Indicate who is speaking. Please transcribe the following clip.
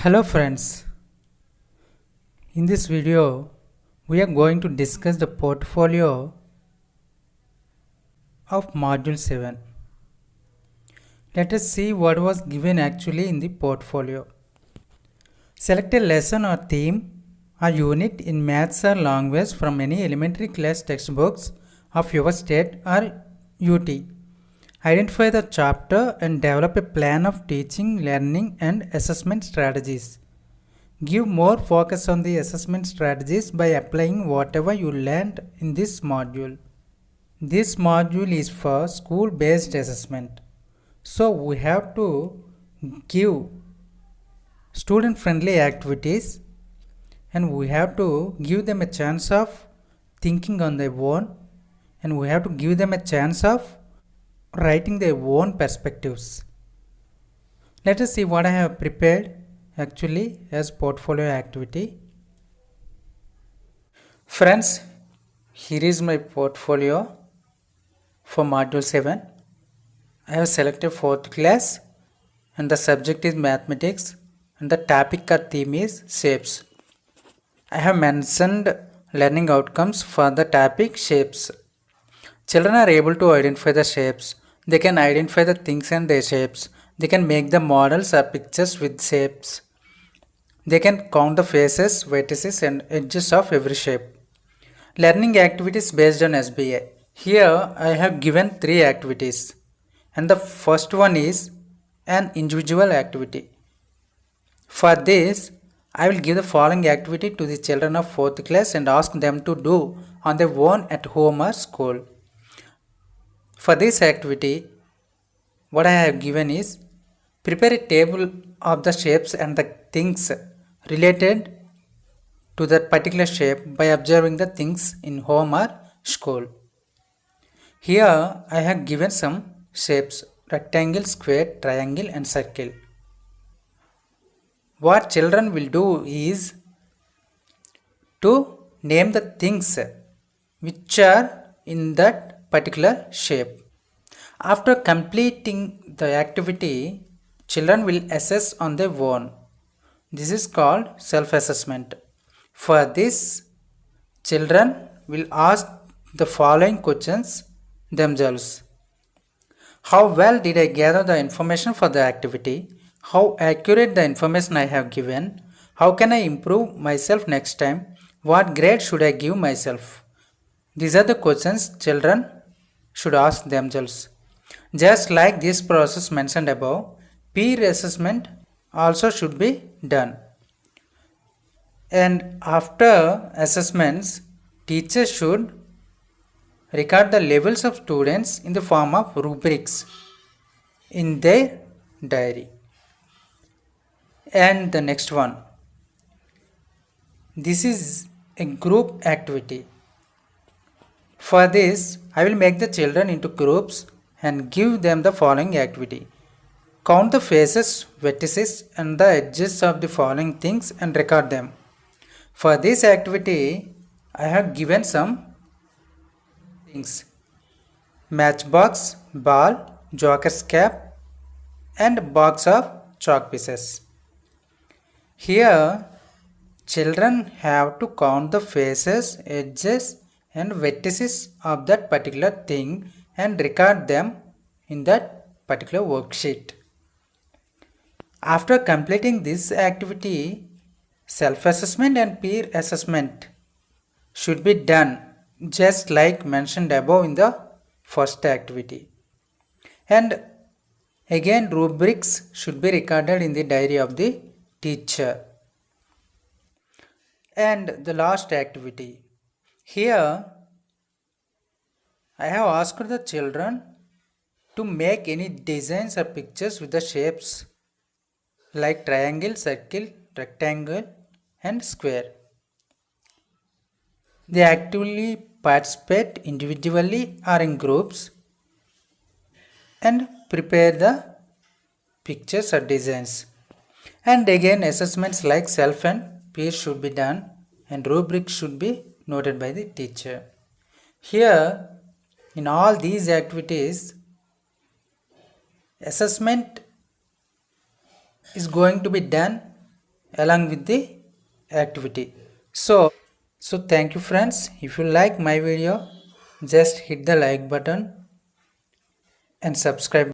Speaker 1: Hello friends, in this video we are going to discuss the portfolio of module 7. Let us see what was given actually in the portfolio. Select a lesson or theme or unit in maths or language from any elementary class textbooks of your state or UT. Identify the chapter and develop a plan of teaching, learning and assessment strategies. Give more focus on the assessment strategies by applying whatever you learned in this module. This module is for school-based assessment. So we have to give student-friendly activities and we have to give them a chance of thinking on their own and we have to give them a chance of writing their own perspectives. Let us see what I have prepared actually as portfolio activity. Friends, here is my portfolio for module 7. I have selected 4th class and the subject is mathematics and the topic or theme is shapes. I have mentioned learning outcomes for the topic shapes. Children are able to identify the shapes. They can identify the things and their shapes. They can make the models or pictures with shapes. They can count the faces, vertices and edges of every shape. Learning activities based on SBA. Here I have given 3 activities and the first one is an individual activity. For this, I will give the following activity to the children of 4th class and ask them to do on their own at home or school. For this activity, what I have given is prepare a table of the shapes and the things related to that particular shape by observing the things in home or school. Here I have given some shapes: rectangle, square, triangle and circle. What children will do is to name the things which are in that particular shape. After completing the activity, children will assess on their own. This is called self-assessment. For this, children will ask the following questions themselves. How well did I gather the information for the activity? How accurate the information I have given? How can I improve myself next time? What grade should I give myself? These are the questions children should ask themselves. Just like this process mentioned above, peer assessment also should be done. And after assessments, teachers should record the levels of students in the form of rubrics in their diary. And the next one. This is a group activity. For this, I will make the children into groups and give them the following activity. Count the faces, vertices and the edges of the following things and record them. For this activity, I have given some things: matchbox, ball, joker's cap and box of chalk pieces. Here, children have to count the faces, edges and vertices of that particular thing and record them in that particular worksheet. After completing this activity, self-assessment and peer assessment should be done just like mentioned above in the first activity. And again, rubrics should be recorded in the diary of the teacher. And the last activity. Here, I have asked the children to make any designs or pictures with the shapes like triangle, circle, rectangle and square. They actively participate individually or in groups and prepare the pictures or designs. And again, assessments like self and peer should be done and rubrics should be noted by the teacher. Here, in all these activities, assessment is going to be done along with the activity. So thank you friends. If you like my video, just hit the like button and subscribe.